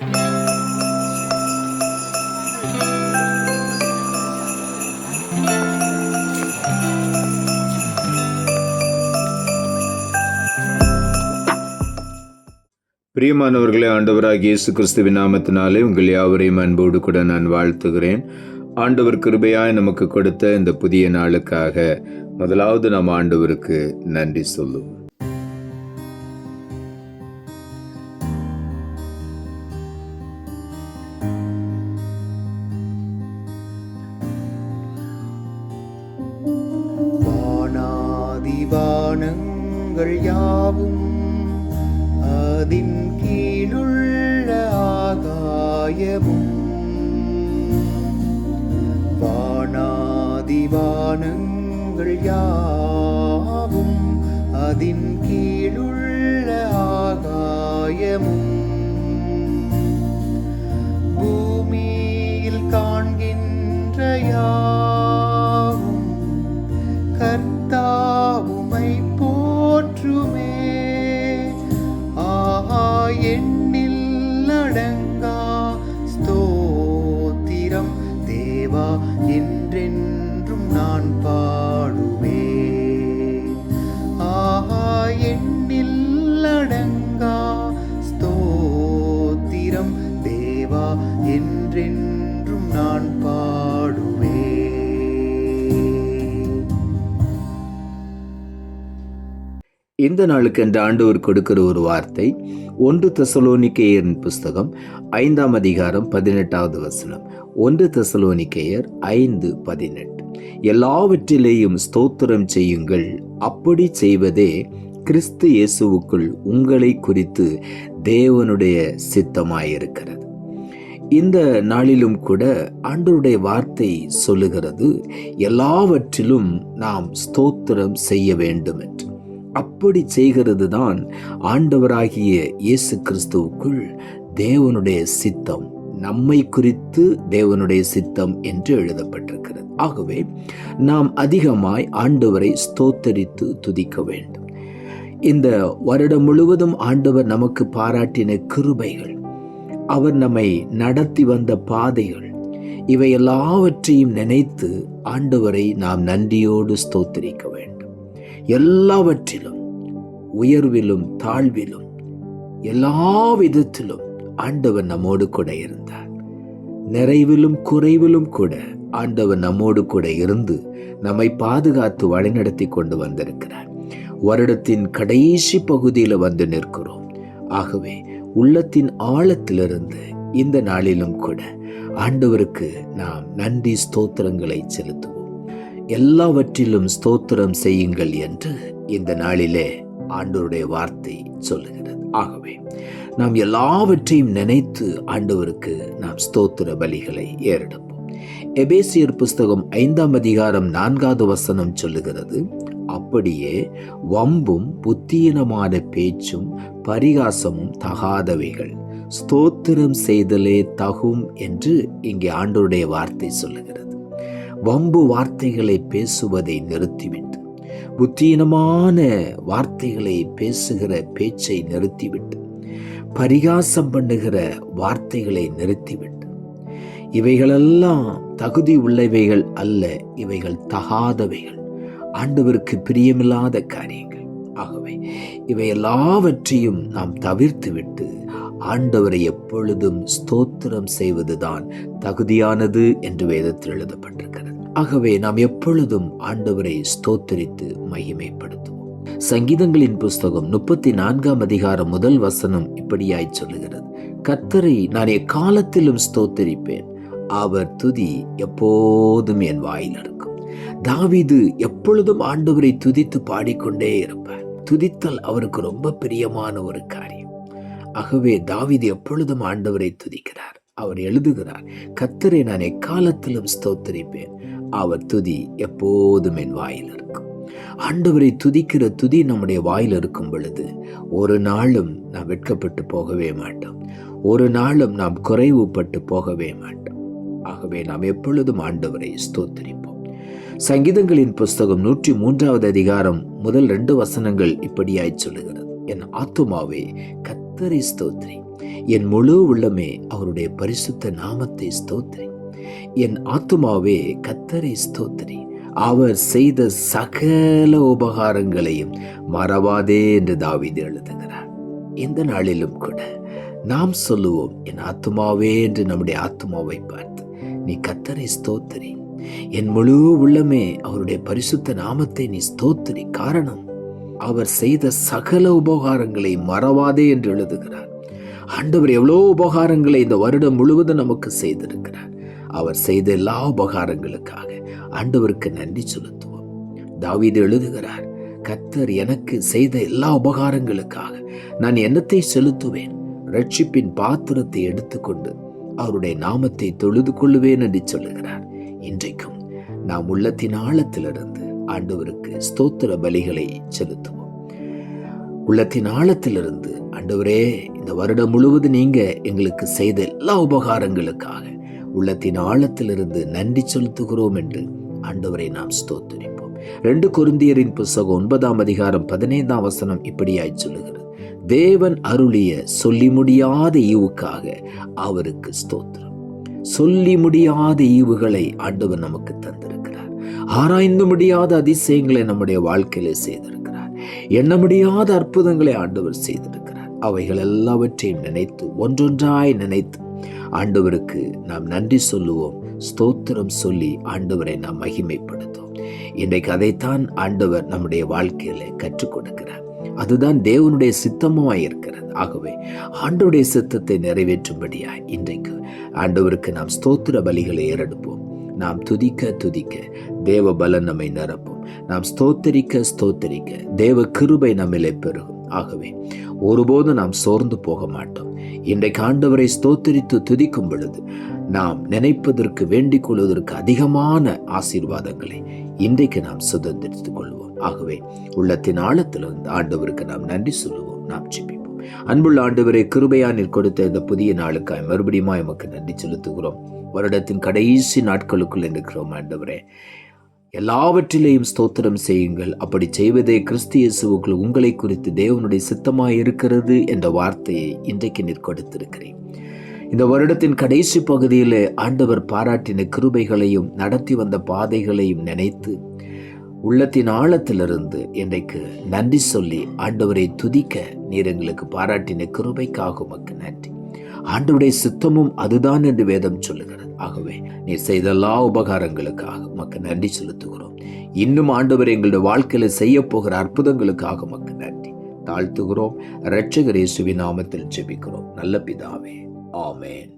பிரியமானவர்களே, ஆண்டவராகிய இயேசு கிறிஸ்துவின் நாமத்தினாலே உங்கள் யாவரையும் அன்போடு கூட நான் வாழ்த்துகிறேன். ஆண்டவர் கிருபையாய் நமக்கு கொடுத்த இந்த புதிய நாளுக்காக முதலாவது நாம் ஆண்டவருக்கு நன்றி சொல்லுவோம். வானாதிவானங்கள் யாவும் அதின் கீழுள்ள ஆகாயமும், வானாதிவானங்கள் யாவும் அதின் கீழுள்ள ஆகாயமும், பூமியில் காண்கின்ற யாவும் கர்த்தாவுமை போற்றுமே. எண்ணில் அடங்கா ஸ்தோத்திரம் தேவா, என்றென்றும் நான் பாடுவேன். எண்ணில் அடங்கா ஸ்தோத்திரம் தேவா, என்றென்றும் நான் பாடுவேன். இந்த நாளுக்கு என்று ஆண்டவர் கொடுக்கிற ஒரு வார்த்தை 1 தெசலோனிக்கேயர் புஸ்தகம் 5ஆம் அதிகாரம் 18வது வசனம். 1 தெசலோனிக்கேயர் 5:18. எல்லாவற்றிலேயும் ஸ்தோத்திரம் செய்யுங்கள், அப்படி செய்வதே கிறிஸ்து இயேசுவுக்குள் உங்களை குறித்து தேவனுடைய சித்தமாயிருக்கிறது. இந்த நாளிலும் கூட ஆண்டவருடைய வார்த்தை சொல்லுகிறது, எல்லாவற்றிலும் நாம் ஸ்தோத்திரம் செய்ய வேண்டும் என்று. அப்படி செய்கிறது தான் ஆண்டவராகிய இயேசு கிறிஸ்துவுக்குள் தேவனுடைய சித்தம், நம்மை குறித்து தேவனுடைய சித்தம் என்று எழுதப்பட்டிருக்கிறது. ஆகவே நாம் அதிகமாய் ஆண்டவரை ஸ்தோத்தரித்து துதிக்க வேண்டும். இந்த வருடம் முழுவதும் ஆண்டவர் நமக்கு பாராட்டின கிருபைகள், அவர் நம்மை நடத்தி வந்த பாதைகள், இவை எல்லாவற்றையும் நினைத்து ஆண்டவரை நாம் நன்றியோடு ஸ்தோத்தரிக்க வேண்டும். எல்லாவற்றிலும், உயர்விலும் தாழ்விலும், எல்லா விதத்திலும் ஆண்டவர் நம்மோடு கூட இருந்தார். நிறைவிலும் குறைவிலும் கூட ஆண்டவர் நம்மோடு கூட இருந்து நம்மை பாதுகாத்து வழிநடத்தி கொண்டு வந்திருக்கிறார். வருடத்தின் கடைசி பகுதியில் வந்து நிற்கிறோம். ஆகவே உள்ளத்தின் ஆழத்திலிருந்து இந்த நாளிலும் கூட ஆண்டவருக்கு நாம் நன்றி ஸ்தோத்திரங்களை செலுத்துவோம். எல்லாவற்றிலும் ஸ்தோத்திரம் செய்யுங்கள் என்று இந்த நாளிலே ஆண்டவருடைய வார்த்தை சொல்லுகிறது. ஆகவே நாம் எல்லாவற்றையும் நினைத்து ஆண்டவருக்கு நாம் ஸ்தோத்திர பலிகளை ஏறெடுப்போம். எபேசியர் புஸ்தகம் 5ஆம் அதிகாரம் 4வது வசனம் சொல்லுகிறது, அப்படியே வம்பும் புத்தீனமான பேச்சும் பரிகாசமும் தகாதவைகள், ஸ்தோத்திரம் செய்தலே தகும் என்று இங்கே ஆண்டவருடைய வார்த்தை சொல்லுகிறது. வம்பு வார்த்தைகளை பேசுவதை நிறுத்திவிட்டு, புத்தீனமான வார்த்தைகளை பேசுகிற பேச்சை நிறுத்திவிட்டு, பரிகாசம் பண்ணுகிற வார்த்தைகளை நிறுத்திவிட்டு, இவைகளெல்லாம் தகுதி உள்ளவைகள் அல்ல, இவைகள் தகாதவைகள், ஆண்டவருக்கு பிரியமில்லாத காரியங்கள். ஆகவே இவை எல்லாவற்றையும் நாம் தவிர்த்துவிட்டு ஆண்டவரை எப்பொழுதும் ஸ்தோத்திரம் செய்வதுதான் தகுதியானது என்று வேதத்தில் எழுதப்பட்டிருக்கிறது. ஆகவே நாம் எப்பொழுதும் ஆண்டவரை ஸ்தோத்திரித்து மகிமைப்படுத்துவோம். சங்கீதங்களின் புஸ்தகம் 34ஆம் அதிகாரம் 1 வசனம் இப்படியாய் சொல்லுகிறது, கர்த்தரை நான் எக்காலத்திலும் ஸ்தோத்திரிப்பேன், அவர் துதி எப்போதும் என் வாயில் இருக்கும். தாவீது எப்பொழுதும் ஆண்டவரை துதித்து பாடிக்கொண்டே இருப்பார். துதித்தல் அவருக்கு ரொம்ப பிரியமான ஒரு காரியம். ஆகவே தாவீது எப்பொழுதும் ஆண்டவரை துதிக்கிறார். அவர் எழுதுகிறார், கர்த்தரை நான் எக்காலத்திலும் ஸ்தோத்திரிப்பேன், அவர் துதி எப்போதும் என் வாயில் இருக்கும். ஆண்டவரை துதிக்கிற துதி நம்முடைய வாயில் இருக்கும் பொழுது ஒரு நாளும் நாம் வெட்கப்பட்டு போகவே மாட்டோம். ஒரு நாளும் நாம் குறைவுபட்டு போகவே மாட்டோம். ஆகவே நாம் எப்பொழுதும் ஆண்டவரை ஸ்தோத்திரிப்போம். சங்கீதங்களின் புஸ்தகம் 103வது அதிகாரம் முதல் 2 வசனங்கள் இப்படியாய் சொல்லுகிறது, என் ஆத்துமாவே கர்த்தரை ஸ்தோத்திரி, என் முழு உள்ளமே அவருடைய பரிசுத்த நாமத்தை ஸ்தோத்திரி. என் ஆத்துமாவே கர்த்தரை ஸ்தோத்திரி. அவர் செய்த சகல உபகாரங்களையும் மறவாதே என்று தாவீது எழுதுகிறார். இந்த நாளிலும் கூட நாம் சொல்லுவோம், என் ஆத்துமாவே என்று நம்முடைய ஆத்துமாவை பார்த்து நீ கர்த்தரை ஸ்தோத்திரி. என் முழு உள்ளமே அவருடைய பரிசுத்த நாமத்தை நீ ஸ்தோத்திரி. காரணம், அவர் செய்த சகல உபகாரங்களை மறவாதே என்று எழுதுகிறார். ஆண்டவர் எவ்வளோ உபகாரங்களை இந்த வருடம் முழுவதும் நமக்கு செய்திருக்கிறார். அவர் செய்த எல்லா உபகாரங்களுக்காக ஆண்டவருக்கு நன்றி செலுத்துவோம். தாவீது எழுதுகிறார், கர்த்தர் எனக்கு செய்த எல்லா உபகாரங்களுக்காக நான் என்னத்தை செலுத்துவேன்? ரட்சிப்பின் பாத்திரத்தை எடுத்துக்கொண்டு அவருடைய நாமத்தை தொழுது கொள்ளுவேன் என்று சொல்லுகிறார். இன்றைக்கும் நாம் உள்ளத்தின் ஆழத்திலிருந்து ஆண்டவருக்கு ஸ்தோத்திர பலிகளை செலுத்துவோம். உள்ளத்தின் ஆழத்திலிருந்து, ஆண்டவரே, இந்த வருடம் முழுவதும் நீங்க எங்களுக்கு செய்த எல்லா உபகாரங்களுக்காக உள்ளத்தின் ஆழத்திலிருந்து நன்றி செலுத்துகிறோம் என்று ஆண்டவரை நாம் ஸ்தோத்திரிப்போம். 2 கொரிந்தியரின் புத்தகம் 9ஆம் அதிகாரம் 15ஆம் வசனம் இப்படியாய் சொல்லுகிறது, தேவன் அருளிய சொல்லி முடியாத ஈவுக்காக அவருக்கு ஸ்தோத்திரம். சொல்லி முடியாத ஈவுகளை ஆண்டவர் நமக்கு தந்திருக்கிறார். ஆராய்ந்து முடியாத அதிசயங்களை நம்முடைய வாழ்க்கையில செய்திருக்கிறார். எண்ண முடியாத அற்புதங்களை ஆண்டவர் செய்திருக்கிறார். அவைகள் எல்லாவற்றையும் நினைத்து, ஒன்றொன்றாய் நினைத்து ஆண்டவருக்கு நாம் நன்றி சொல்லுவோம். ஸ்தோத்திரம் சொல்லி ஆண்டவரை நாம் மகிமைப்படுத்துவோம். இன்றைக்கு அதைத்தான் ஆண்டவர் நம்முடைய வாழ்க்கையில கற்றுக் கொடுக்கிறார். அதுதான் தேவனுடைய சித்தமாய் இருக்கிறது. ஆகவே ஆண்டவருடைய சித்தத்தை நிறைவேற்றும்படியாய் இன்றைக்கு ஆண்டவருக்கு நாம் ஸ்தோத்திர பலிகளை ஏறெடுப்போம். நாம் துதிக்க துதிக்க தேவ பலன் நம்மை நிரப்பும். நாம் ஸ்தோத்தரிக்க ஸ்தோத்தரிக்க தேவ கிருபை நம்மிலே பெருகும். ஆகவே ஒருபோதும் நாம் சோர்ந்து போக மாட்டோம். இன்றைக்கு ஆண்டவரை ஸ்தோத்தரித்து துதிக்கும் பொழுது நாம் நினைப்பதற்கு வேண்டிக் கொள்வதற்கு அதிகமான ஆசீர்வாதங்களை இன்றைக்கு நாம் சுதந்திரித்துக் கொள்வோம். ஆகவே உள்ளத்தின் ஆழத்திலிருந்து ஆண்டவருக்கு நாம் நன்றி சொல்லுவோம். நாம் ஜெபிப்போம். அன்புள்ள ஆண்டவரே, கிருபையா நீர் கொடுத்த இந்த புதிய நாளுக்காய் மறுபடியும் எமக்கு நன்றி செலுத்துகிறோம். வருடத்தின் கடைசி நாட்களுக்குள் இருக்கிறோம். ஆண்டவரே, எல்லாவற்றிலேயும் ஸ்தோத்திரம் செய்யுங்கள். அப்படி செய்வதே கிறிஸ்து இயேசுவுக்குள் உங்களை குறித்து தேவனுடைய சித்தமாய் இருக்கிறது என்ற வார்த்தையை இன்றைக்கு நீர் கொடுத்திருக்கிறேன். இந்த வருடத்தின் கடைசி பகுதியில் ஆண்டவர் பாராட்டின கிருபைகளையும் நடத்தி வந்த பாதைகளையும் நினைத்து உள்ளத்தின் ஆழத்திலிருந்து இன்றைக்கு நன்றி சொல்லி ஆண்டவரை துதிக்க நீர் எங்களுக்கு பாராட்டின கிருபைக்காக உமக்கு நன்றி. ஆண்டவருடைய சித்தமும் அதுதான் என்று வேதம் சொல்லுகிறது. ஆகவே நீர் செய்த எல்லா உபகாரங்களுக்காக உமக்கு நன்றி செலுத்துகிறோம். இன்னும் ஆண்டவர் எங்களுடைய வாழ்க்கையில செய்ய போகிற அற்புதங்களுக்காக உமக்கு நன்றி தாழ்த்துகிறோம். இரட்சகர் இயேசுவின் நாமத்தில் ஜெபிக்கிறோம் நல்ல பிதாவே, ஆமென்.